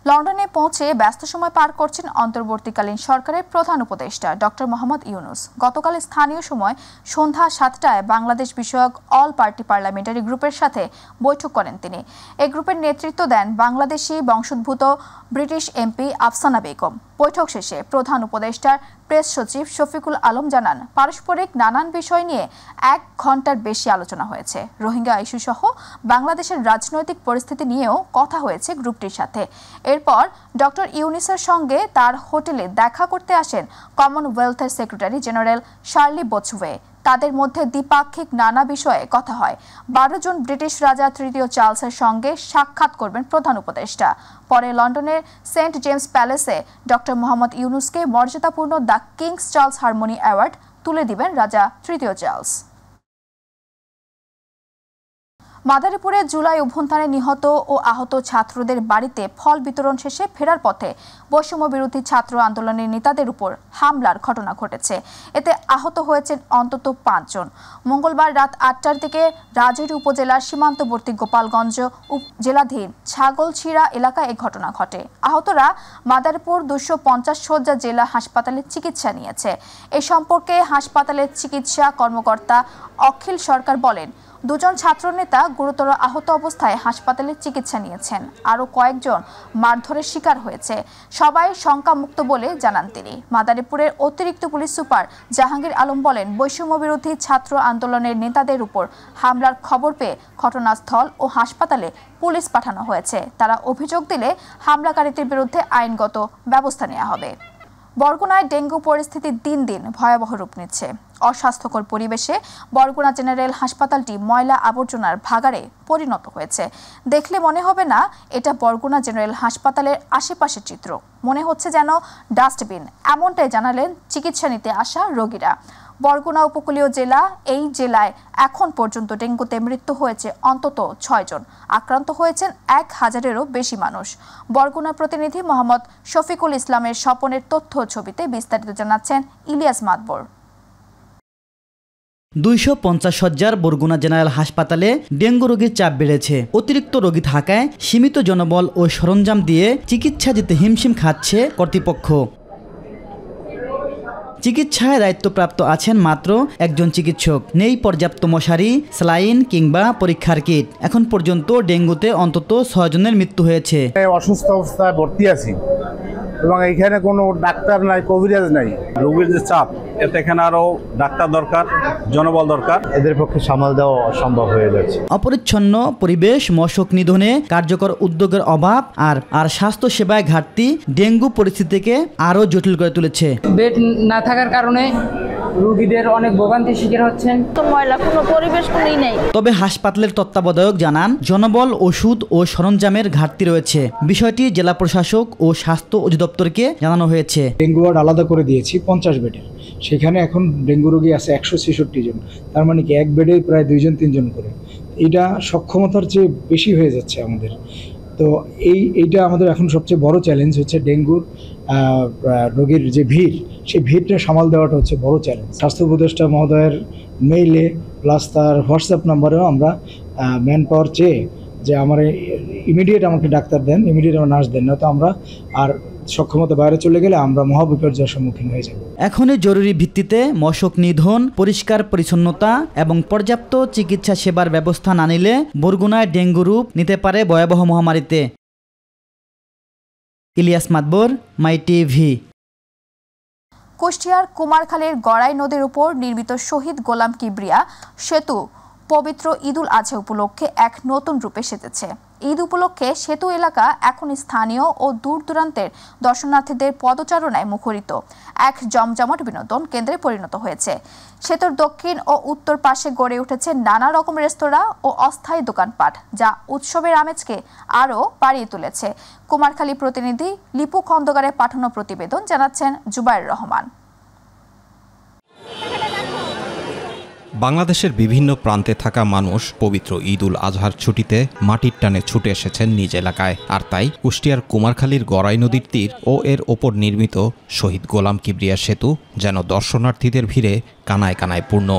লন্ডনে পৌঁছে ব্যস্ত সময় পার করছেন অন্তর্বর্তীকালীন সরকারের প্রধান উপদেষ্টা ডক্টর মোহাম্মদ ইউনুস। গতকাল স্থানীয় সময় সন্ধ্যা 7টায় বাংলাদেশ বিষয়ক অল পার্টি পার্লামেন্টারি গ্রুপের সাথে বৈঠক করেন তিনি। এই গ্রুপের নেতৃত্ব দেন বাংলাদেশি বংশোদ্ভূত ব্রিটিশ এমপি আফসানা বেগম। বৈঠক শেষে প্রধান উপদেষ্টার প্রেস সচিব শফিকুল আলম জানান, পারস্পরিক নানান বিষয় নিয়ে 1 ঘন্টার বেশি আলোচনা হয়েছে। রোহিঙ্গা ইস্যু সহ বাংলাদেশের রাজনৈতিক পরিস্থিতি নিয়েও কথা হয়েছে গ্রুপটির সাথে। এরপর ডক্টর ইউনুসের সঙ্গে তার হোটেলে দেখা করতে আসেন কমনওয়েলথের সেক্রেটারি জেনারেল শার্লি বোচওয়ে। তাদের মধ্যে দ্বিপাক্ষিক নানা বিষয়ে কথা হয়। 12 জুন ব্রিটিশ রাজা তৃতীয় চার্লসের সঙ্গে সাক্ষাৎ করবেন প্রধান উপদেষ্টা। পরে লন্ডনের সেন্ট জেমস প্যালেসে ডক্টর মোহাম্মদ ইউনুসকে মর্যাদাপূর্ণ the King's Charles Harmony Award তুলে দিবেন রাজা তৃতীয় চার্লস। মাদারীপুরে জুলাই অভ্যুত্থানে নিহত ও আহত ছাত্রদের বাড়িতে ফল বিতরণ শেষে ফেরার পথে বৈষম্য বিরোধী ছাত্র আন্দোলনের নেতাদের উপর হামলার ঘটনা ঘটেছে। এতে আহত হয়েছেন অন্তত 5 জন। মঙ্গলবার রাত 8টার দিকে রাজৈর উপজেলার সীমান্তবর্তী গোপালগঞ্জ জেলাধীন ছাগলছিড়া এলাকায় এই ঘটনা ঘটে। আহতরা মাদারীপুর 250 শয্যা জেলা হাসপাতালে চিকিৎসা নিয়েছে। এ সম্পর্কে হাসপাতালের চিকিৎসা কর্মকর্তা অখিল সরকার বলেন, 2 জন ছাত্রনেতা গুরুতর আহত অবস্থায় হাসপাতালে চিকিৎসা নিয়েছেন। আরও কয়েকজন মারধরের শিকার হয়েছে। সবাই শঙ্কামুক্ত বলে জানান তিনি। মাদারীপুরের অতিরিক্ত পুলিশ সুপার জাহাঙ্গীর আলম বলেন, বৈষম্য বিরোধী ছাত্র আন্দোলনের নেতাদের উপর হামলার খবর পেয়ে ঘটনাস্থল ও হাসপাতালে পুলিশ পাঠানো হয়েছে। তারা অভিযোগ দিলে হামলাকারীদের বিরুদ্ধে আইনগত ব্যবস্থা নেওয়া হবে। বরগুনায় ডেঙ্গু পরিস্থিতি দিন দিন ভয়াবহ রূপ নিচ্ছে। অস্বাস্থ্যকর পরিবেশে বরগুনা জেনারেল হাসপাতালটি ময়লা আবর্জনার ভাগাড়ে পরিণত হয়েছে। দেখলে মনে হবে না এটা বরগুনা জেনারেল হাসপাতালের আশেপাশের চিত্র, মনে হচ্ছে যেন ডাস্টবিন। এমনটাই জানালেন চিকিৎসা নিতে আসা রোগীরা। বরগুনা উপকূলীয় জেলা, এই জেলায় এখন পর্যন্ত ডেঙ্গুতে মৃত্যু হয়েছে অন্তত 6 জন। আক্রান্ত হয়েছেন 1000-এরও বেশি মানুষ। বরগুনা প্রতিনিধি মোহাম্মদ শফিকুল ইসলামের স্বপনের তথ্য ছবিতে বিস্তারিত জানাচ্ছেন ইলিয়াস মাতবর। 250 শয্যার বরগুনা জেনারেল হাসপাতালে ডেঙ্গু রোগীর চাপ বেড়েছে। অতিরিক্ত রোগী থাকায় সীমিত জনবল ও সরঞ্জাম দিয়ে চিকিৎসা দিতে হিমশিম খাচ্ছে কর্তৃপক্ষ। চিকিৎসায় দায়িত্বপ্রাপ্ত আছেন মাত্র 1 জন চিকিৎসক। নেই পর্যাপ্ত মশারি, স্যালাইন কিংবা পরীক্ষার কিট। এখন পর্যন্ত ডেঙ্গুতে অন্তত 6 জনের মৃত্যু হয়েছে। অসুস্থ অবস্থায় ভর্তি আছি এবং এখানে কোনো ডাক্তার নাই, কবিরাজ নাই। রোগীর যে চাপ, এতে এখানে আরও ডাক্তার দরকার, জনবল দরকার। এদের পক্ষে সামাল দেওয়া অসম্ভব হয়ে যাচ্ছে। অপরিচ্ছন্ন পরিবেশ, মশক নিধনে কার্যকর উদ্যোগের অভাব আর স্বাস্থ্য সেবায় ঘাটতি ডেঙ্গু পরিস্থিতিকে আরও জটিল করে তুলেছে। বেড না থাকার কারণে রোগীদের অনেক ভোগান্তির শিকার হচ্ছেন। তো ময়লা কোনো পরিবেশ কোনই নেই। তবে হাসপাতালের তত্ত্বাবধায়ক জানান, জনবল, ওষুধ ও সরঞ্জামের ঘাটতি রয়েছে। বিষয়টি জেলা প্রশাসক ও স্বাস্থ্য অধিদপ্তরকে জানানো হয়েছে। ডেঙ্গু ওয়ার্ড আলাদা করে দিয়েছি 50 বেডের, সেখানে এখন ডেঙ্গু রোগী আছে 166 জন। তার মানে কি এক বেডে প্রায় 2 জন 3 জন করে। এটা সক্ষমতার চেয়ে বেশি হয়ে যাচ্ছে আমাদের। তো এইটা আমাদের এখন সবচেয়ে বড় চ্যালেঞ্জ হচ্ছে ডেঙ্গুর রোগীর যে ভিড়, সেই ভিড়টা সামাল দেওয়াটা হচ্ছে বড় চ্যালেঞ্জ। স্বাস্থ্য উপদেষ্টা মহোদয়ের মেইলে প্লাস তার হোয়াটসঅ্যাপ নাম্বারেও আমরা ম্যান পাওয়ার চেয়ে যে আমার ইমিডিয়েট আমাকে ডাক্তার দেন, ইমিডিয়েট আমার নার্স দেন, না তো আমরা আর সক্ষমতা বাইরে চলে গেলে আমরা মহাবিপর্যয়ের সম্মুখীন হয়ে যাব। এখনই জরুরি ভিত্তিতে মশক নিধন, পরিষ্কার পরিচ্ছন্নতা এবং পর্যাপ্ত চিকিৎসা সেবার ব্যবস্থা না নিলে বরগুনায় ডেঙ্গু রূপ নিতে পারে ভয়াবহ মহামারীতে। ইলিয়াস মাতবর, মাই টিভি। কুষ্টিয়ার কুমারখালীর গড়াই নদীর উপর নির্মিত শহীদ গোলাম কিবরিয়া সেতু পবিত্র ঈদুল আজহা উপলক্ষে এক নতুন রূপে সেজেছে। ঈদ উপলক্ষে সেতু এলাকা এখন স্থানীয় ও দূর দূরান্তের দর্শনার্থীদের পদচারণায় মুখরিত এক জমজমাট বিনোদন কেন্দ্রে পরিণত হয়েছে। সেতুর দক্ষিণ ও উত্তর পাশে গড়ে উঠেছে নানা রকম রেস্তোরাঁ ও অস্থায়ী দোকানপাট, যা উৎসবের আমেজকে আরও বাড়িয়ে তুলেছে। কুমারখালী প্রতিনিধি লিপু খন্দকারের পাঠানো প্রতিবেদন জানাচ্ছেন জুবায়ের রহমান। বাংলাদেশের বিভিন্ন প্রান্তে থাকা মানুষ পবিত্র ঈদুল আজহার ছুটিতে মাটির টানে ছুটে এসেছেন নিজ এলাকায়। আর তাই কুষ্টিয়ার কুমারখালীর গড়াই নদীর তীর ও এর ওপর নির্মিত শহীদ গোলাম কিবরিয়া সেতু যেন দর্শনার্থীদের ভিড়ে কানায় কানায় পূর্ণ।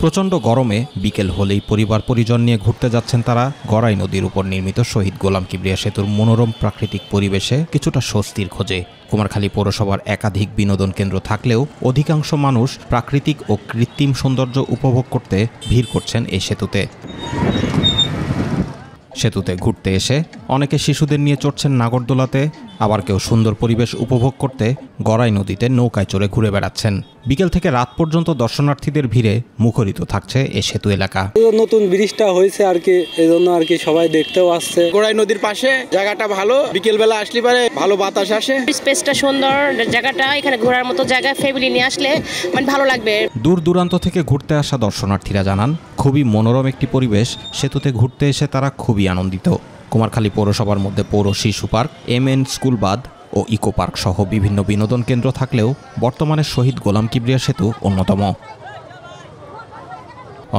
প্রচণ্ড গরমে বিকেল হলেই পরিবার পরিজন নিয়ে ঘুরতে যাচ্ছেন তারা গড়াই নদীর উপর নির্মিত শহীদ গোলাম কিবরিয়া সেতুর মনোরম প্রাকৃতিক পরিবেশে কিছুটা স্বস্তির খোঁজে। কুমারখালী পৌরসভার একাধিক বিনোদন কেন্দ্র থাকলেও অধিকাংশ মানুষ প্রাকৃতিক ও কৃত্রিম সৌন্দর্য উপভোগ করতে ভিড় করছেন এই সেতুতে ঘুরতে এসে অনেকে শিশুদের নিয়ে চড়ছেন নাগরদোলাতে, আবার কেউ সুন্দর পরিবেশ উপভোগ করতে গড়াই নদীতে নৌকায় চড়ে ঘুরে বেড়াচ্ছেন। বিকেল থেকে রাত পর্যন্ত দর্শনার্থীদের ভিড়ে মুখরিত থাকছে এই সেতু এলাকা। নতুন ব্রিজটা হয়েছে আর কি, এজন্য আর কি সবাই দেখতেও আসছে। গড়াই নদীর পাশে জায়গাটা ভালো, বিকেল বেলা আসলে পারে ভালো বাতাস আসে, স্পেসটা সুন্দর, জায়গাটা এখানে ঘোরার মতো জায়গা, ফ্যামিলি নিয়ে আসলে মানে ভালো লাগবে। দূর দূরান্ত থেকে ঘুরতে আসা দর্শনার্থীরা জানান খুবই মনোরম একটি পরিবেশ, সেতুতে ঘুরতে এসে তারা খুবই আনন্দিত। কুমারখালী পৌরসভার মধ্যে পৌর শিশু পার্ক, MN স্কুল বাদ ও ইকো পার্ক সহ বিভিন্ন বিনোদন কেন্দ্র থাকলেও বর্তমানে শহীদ গোলাম কিবরিয়া সেতু অন্যতম।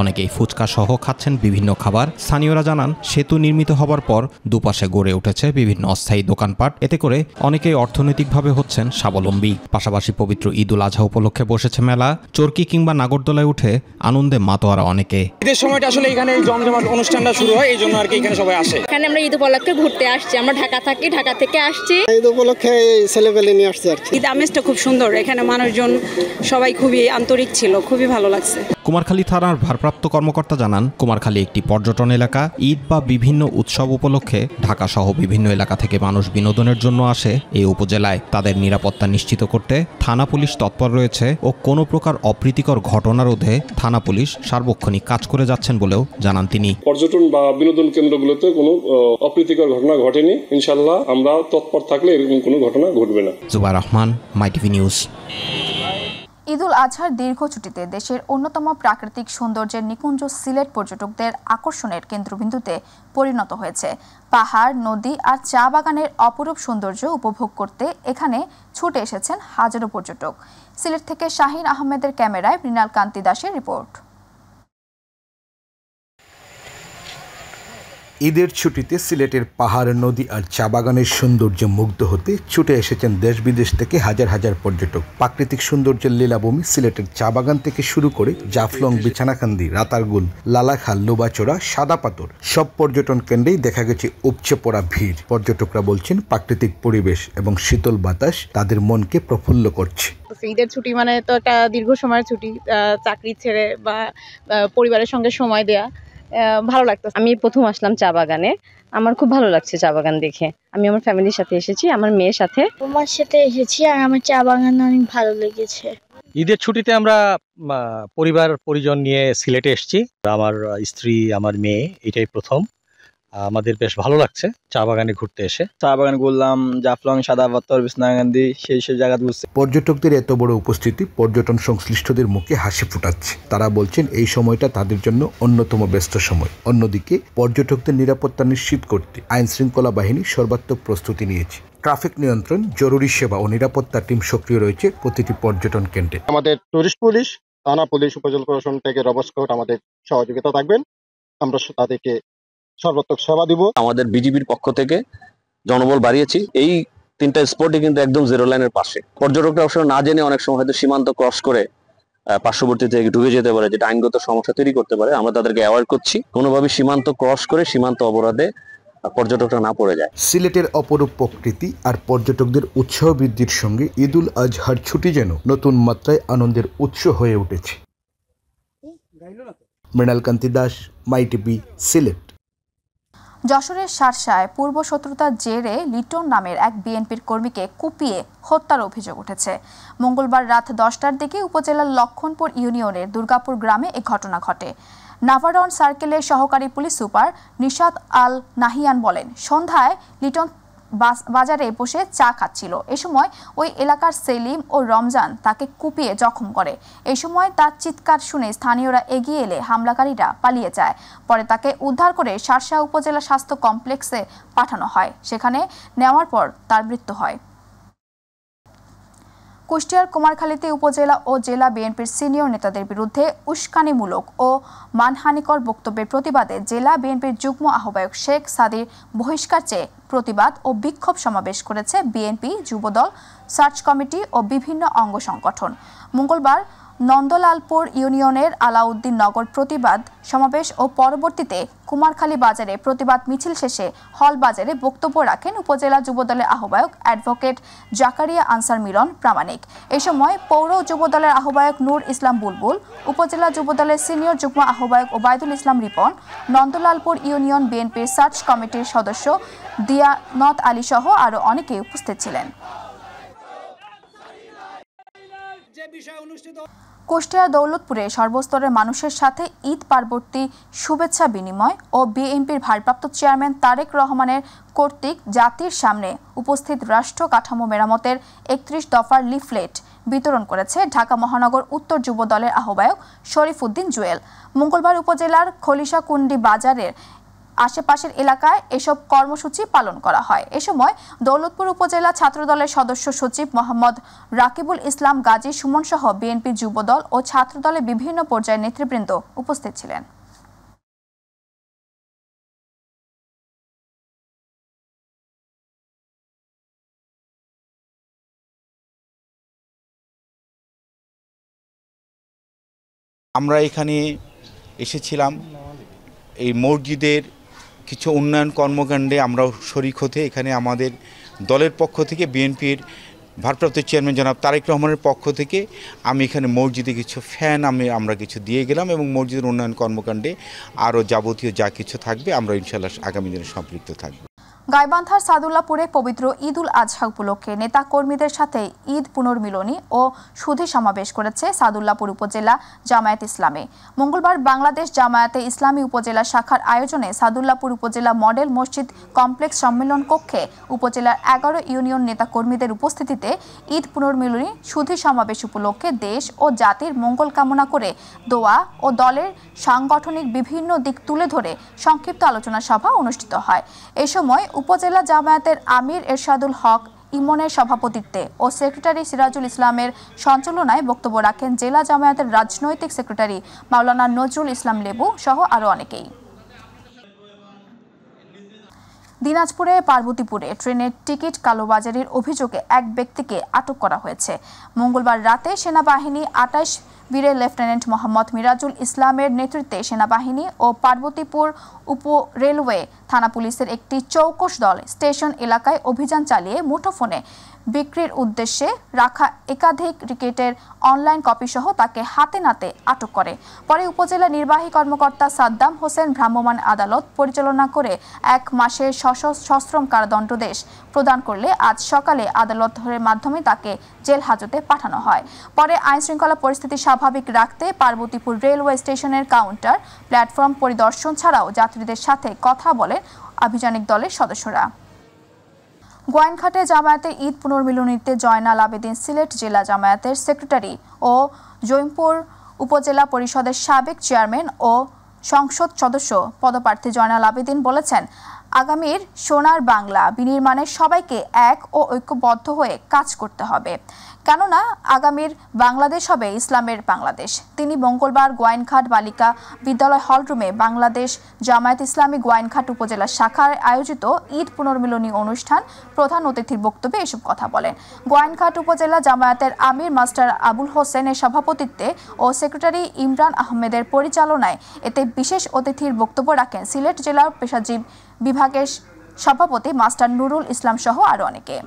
অনেকেই ফুচকা সহ খাচ্ছেন বিভিন্ন খাবার। স্থানীয়রা জানান সেতু নির্মিত হবার পর দুপাশে গড়ে উঠেছে বিভিন্ন অস্থায়ী দোকানপাট, এতে করে অনেকেই অর্থনৈতিকভাবে হচ্ছেন স্বাবলম্বী। পাশাপাশি পবিত্র ঈদুল আজহা উপলক্ষে বসেছে মেলা, চরকি কিংবা নাগরদোলায় উঠে আনন্দে মাতোয়ারা অনেকে। ঈদের সময়টা আসলে এখানে জমজমাট অনুষ্ঠানটা শুরু হয়, এই জন্য আর কি এখানে সবাই আসে। এখানে আমরা ঈদ উপলক্ষে ঘুরতে আসছি, আমরা ঢাকা থাকি, ঢাকা থেকে আসছি ঈদ উপলক্ষে ছেলেপেলে নিয়ে আসছে আর কি। ঈদ আমেজটা খুব সুন্দর, এখানে মানুষজন সবাই খুবই আন্তরিক ছিল, খুবই ভালো লাগছে। কুমারখালী থানার ভারপ্রাপ্ত কর্মকর্তা জানান কুমারখালী একটি পর্যটন এলাকা। ঈদ বা বিভিন্ন উৎসব উপলক্ষে ঢাকা সহ বিভিন্ন এলাকা থেকে মানুষ বিনোদনের জন্য আসে এই উপজেলায়। তাদের নিরাপত্তা নিশ্চিত করতে থানা পুলিশ তৎপর রয়েছে ও কোনো প্রকার অপ্রীতিকর ঘটনা রোধে থানা পুলিশ সার্বক্ষণিক কাজ করে যাচ্ছেন বলেও জানান তিনি। পর্যটন বা বিনোদন কেন্দ্রগুলোতে কোনো অপ্রীতিকর ঘটনা ঘটেনি, ইনশাআল্লাহ আমরা তৎপর থাকলে এরকম কোনো ঘটনা ঘটবে না। Zubair Rahman, MyTV news. ঈদুল আজহার দীর্ঘ ছুটিতে দেশের অন্যতম প্রাকৃতিক সৌন্দর্যের নিকুঞ্জ সিলেট পর্যটকদের আকর্ষণের কেন্দ্রবিন্দুতে পরিণত হয়েছে। পাহাড়, নদী আর চা বাগানের অপরূপ সৌন্দর্য উপভোগ করতে এখানে ছুটে এসেছেন হাজারো পর্যটক। সিলেট থেকে শাহিন আহমেদের ক্যামেরায় মৃণাল কান্তি দাসের রিপোর্ট। ঈদের ছুটিতে সিলেটের পাহাড়, নদী আর চা বাগানের সৌন্দর্যে মুগ্ধ হতে ছুটে এসেছেন দেশ বিদেশ থেকে হাজার হাজার পর্যটক। প্রাকৃতিক সৌন্দর্যের লীলাভূমি সিলেটের চা বাগান থেকে শুরু করে জাফলং, বিছানাকান্দি, রাতারগুল, লালাখাল, লোবাচড়া, সাদা পাথর সব পর্যটন কেন্দ্রেই দেখা গেছে উপচে পড়া ভিড়। পর্যটকরা বলছেন প্রাকৃতিক পরিবেশ এবং শীতল বাতাস তাদের মনকে প্রফুল্ল করছে। ঈদের ছুটি মানে তো একটা দীর্ঘ সময়ের ছুটি, চাকরি ছেড়ে বা পরিবারের সঙ্গে সময় দেয়া ভালো লাগতো। আমি প্রথম আসলাম চা বাগানে, আমার খুব ভালো লাগছে চা বাগান দেখে। আমি আমার ফ্যামিলির সাথে এসেছি, আমার মেয়ের সাথে। আমার সাথে এসেছি আর আমার চা বাগান অনেক ভালো লেগেছে। ঈদের ছুটিতে আমরা পরিবার পরিজন নিয়ে সিলেটে এসেছি। আমার স্ত্রী, আমার মেয়ে, এটাই প্রথম। আমাদের বেশ ভালো লাগছে চা বাগানে ঘুরতে এসে। চা বাগান ঘুরলাম, জাফলং, সাদা পাথর, বিছনাকান্দি, সেই জায়গা ঘুরছে। পর্যটকদের এত বড় উপস্থিতি পর্যটন সংশ্লিষ্টদের মুখে হাসি ফোটাচ্ছে। তারা বলছেন এই সময়টা তাদের জন্য অন্যতম ব্যস্ত সময়। অন্যদিকে পর্যটকদের নিরাপত্তা নিশ্চিত করতে আইন শৃঙ্খলা বাহিনী সর্বাত্মক প্রস্তুতি নিয়েছে। ট্রাফিক নিয়ন্ত্রণ, জরুরি সেবা ও নিরাপত্তা টিম সক্রিয় রয়েছে প্রতিটি পর্যটন কেন্দ্রে। আমাদের টুরিস্ট পুলিশ, থানা পুলিশ, উপজেলা প্রশাসন থেকে রবস্কোট আমাদের সহযোগিতা থাকবেন। আমরা তাদেরকে সর্বাত্মক সেবা দিব। আমাদের বিজিবির পক্ষ থেকে জনবল বাড়িয়েছি। এই তিনটা স্পটই কিন্তু একদম জিরো লাইনের পাশে। পর্যটকরা অবশ্য না জেনে অনেক সময় হয়তো সীমান্ত ক্রস করে পার্শ্ববর্তী থেকে ঢুকে যেতে পারে, যেটা আইনগত সমস্যা তৈরি করতে পারে। আমরা তাদেরকে অ্যাওয়ার্ড করছি কোনোভাবে সীমান্ত ক্রস করে সীমান্ত অপরাধে পর্যটকরা না পড়ে যায়। সিলেটের অপরূপ প্রকৃতি আর পর্যটকদের উৎসাহ বৃদ্ধির সঙ্গে ঈদুল আজহার ছুটি যেন নতুন মাত্রায় আনন্দের উৎস হয়ে উঠেছে। মৃণাল কান্তি দাস, মাইটিভি, সিলেট। যশোরের শার্শায় পূর্ব শত্রুতার জেরে লিটন নামের এক বিএনপির কর্মীকে কুপিয়ে হত্যার অভিযোগ উঠেছে। মঙ্গলবার রাত 10টার দিকে উপজেলার লক্ষণপুর ইউনিয়নের দুর্গাপুর গ্রামে এ ঘটনা ঘটে। নাভারন সার্কেলের সহকারী পুলিশ সুপার নিশাত আল নাহিয়ান বলেন, সন্ধ্যায় লিটন বাজারে বসে চা খাচ্ছিল। এ সময় ওই এলাকার সেলিম ও রমজান তাকে কুপিয়ে জখম করে। এই সময় তার চিৎকার শুনে স্থানীয়রা এগিয়ে এলে হামলাকারীরা পালিয়ে যায়। পরে তাকে উদ্ধার করে শার্শা উপজেলা স্বাস্থ্য কমপ্লেক্সে পাঠানো হয়। সেখানে নেওয়ার পর তার মৃত্যু হয়। কুষ্টিয়ার কুমারখালীতে উপজেলা ও জেলা বিএনপির সিনিয়র নেতাদের বিরুদ্ধে উস্কানিমূলক ও মানহানিকর বক্তব্যের প্রতিবাদে জেলা বিএনপির যুগ্ম আহ্বায়ক শেখ সাদির বহিষ্কার চেয়ে প্রতিবাদ ও বিক্ষোভ সমাবেশ করেছে বিএনপি, যুবদল, সার্চ কমিটি ও বিভিন্ন অঙ্গ সংগঠন। মঙ্গলবার নন্দলালপুর ইউনিয়নের আলাউদ্দিন নগর প্রতিবাদ সমাবেশ ও পরবর্তীতে কুমারখালী বাজারে প্রতিবাদ মিছিল শেষে হল বাজারে বক্তব্য রাখেন উপজেলা যুবদলের আহ্বায়ক অ্যাডভোকেট জাকারিয়া আনসার মিলন প্রামাণিক। এ সময় পৌর যুবদলের আহ্বায়ক নূর ইসলাম বুলবুল, উপজেলা যুবদলের সিনিয়র যুগ্ম আহ্বায়ক ওবায়দুল ইসলাম রিপন, নন্দলালপুর ইউনিয়ন বিএনপির সার্চ কমিটির সদস্য দিয়ানত আলী সহ আরও অনেকেই উপস্থিত ছিলেন। কুষ্টিয়া দৌলতপুরে সর্বস্তরের মানুষের সাথে ঈদ পরবর্তী শুভেচ্ছা বিনিময় ও বিএনপির ভারপ্রাপ্ত চেয়ারম্যান তারেক রহমানের কর্তৃক জাতির সামনে উপস্থিত রাষ্ট্র কাঠামো মেরামতের 31 দফার লিফলেট বিতরণ করেছে ঢাকা মহানগর উত্তর যুব দলের আহ্বায়ক শরীফ উদ্দিন জুয়েল। মঙ্গলবার উপজেলার খলিশাকুন্ডি বাজারের আশেপাশের এলাকায় এসব কর্মসূচি পালন করা হয়। এ সময় দৌলতপুর উপজেলা ছাত্রদলের সদস্য সচিব মোহাম্মদ রাকিবুল ইসলাম গাজী সুমন সহ বিএনপি যুবদল ও ছাত্রদলের বিভিন্ন পর্যায়ের নেতৃবৃন্দ উপস্থিত ছিলেন। আমরা এখানে এসেছিলাম এই মসজিদের কিছু উন্নয়ন কর্মকাণ্ডে আমরা শরিক হতে। এখানে আমাদের দলের পক্ষ থেকে বিএনপির ভারপ্রাপ্ত চেয়ারম্যান জনাব তারেক রহমানের পক্ষ থেকে আমি এখানে মসজিদে কিছু ফ্যান আমরা কিছু দিয়ে গেলাম এবং মসজিদের উন্নয়ন কর্মকাণ্ডে আরও যাবতীয় যা কিছু থাকবে আমরা ইনশাআল্লাহ আগামী দিনে সম্পৃক্ত থাকব। গাইবান্ধার সাদুল্লাপুরে পবিত্র ঈদ উল আজহা উপলক্ষে নেতা কর্মীদের সাথে ঈদ পুনর্মিলনী ও সুধী সমাবেশ করেছে সাদুল্লাপুর উপজেলা জামায়াত ইসলামী। মঙ্গলবার বাংলাদেশ জামায়াতে ইসলামী উপজেলা শাখার আয়োজনে সাদুল্লাপুর উপজেলা মডেল মসজিদ কমপ্লেক্স সম্মেলন কক্ষে উপজেলার 11 ইউনিয়ন নেতা কর্মীদের উপস্থিতিতে ঈদ পুনর্মিলনী সুধী সমাবেশ উপলক্ষে দেশ ও জাতির মঙ্গল কামনা করে দোয়া ও দলের সাংগঠনিক বিভিন্ন দিক তুলে ধরে সংক্ষিপ্ত আলোচনা সভা অনুষ্ঠিত হয়। এ সময় উপজেলা জামায়াতের আমির এরশাদুল হক ইমনের সভাপতিত্বে ও সেক্রেটারি সিরাজুল ইসলামের সঞ্চালনায় বক্তব্য রাখেন জেলা জামায়াতের রাজনৈতিক সেক্রেটারি মাওলানা নজরুল ইসলাম লেবু সহ আরও অনেকেই। দিনাজপুরে পার্বতীপুরে ট্রেনের টিকিট কালোবাজারির অভিযোগে এক ব্যক্তিকে আটক করা হয়েছে। মঙ্গলবার রাতে সেনাবাহিনী 28 বীরের লেফটেন্যান্ট মোহাম্মদ মিরাজুল ইসলামের নেতৃত্বে সেনাবাহিনী ও পার্বতীপুর উপ রেলওয়ে থানা পুলিশের একটি চৌকস দল স্টেশন এলাকায় অভিযান চালিয়ে মুঠোফোনে বিক্রির উদ্দেশ্যে রাখা একাধিক টিকিটের অনলাইন কপি সহ তাকে হাতে নাতে আটক করে। পরে উপজেলা নির্বাহী কর্মকর্তা সাদ্দাম হোসেন ভ্রাম্যমাণ আদালত পরিচালনা করে 1 মাসের সশ্রম কারাদণ্ডাদেশ প্রদান করলে আজ সকালে আদালতের মাধ্যমে তাকে জেল হাজতে পাঠানো হয়। পরে আইনশৃঙ্খলা পরিস্থিতি স্বাভাবিক রাখতে পার্বতীপুর রেলওয়ে স্টেশনের কাউন্টার প্ল্যাটফর্ম পরিদর্শন ছাড়াও যাত্রীদের সাথে কথা বলেন আভিযানিক দলের সদস্যরা। গোয়াইনঘাটে জামায়াতের ঈদ পুনর্মিলনীতে জয়নাল আবেদিন সিলেট জেলা জামায়াতের সেক্রেটারি ও জৈনপুর উপজেলা পরিষদের সাবেক চেয়ারম্যান ও সংসদ সদস্য পদপ্রার্থী জয়নাল আবেদিন বলেছেন, আগামীর সোনার বাংলা বিনির্মাণে সবাইকে এক ও ঐক্যবদ্ধ হয়ে কাজ করতে হবে, কেননা আগামীর বাংলাদেশ হবে ইসলামের বাংলাদেশ। তিনি মঙ্গলবার গোয়াইনঘাট বালিকা বিদ্যালয় হলরুমে বাংলাদেশ জামায়াত ইসলামী গোয়াইনঘাট উপজেলা শাখার আয়োজিত ঈদ পুনর্মিলনী অনুষ্ঠান প্রধান অতিথির বক্তব্যে এসব কথা বলেন। গোয়াইনঘাট উপজেলা জামায়াতের আমির মাস্টার আবুল হোসেনের সভাপতিত্বে ও সেক্রেটারি ইমরান আহমেদের পরিচালনায় এতে বিশেষ অতিথির বক্তব্য রাখেন সিলেট জেলার পেশাজীবী বিভাগের সভাপতি মাস্টার নুরুল ইসলাম সহ আরও অনেকে।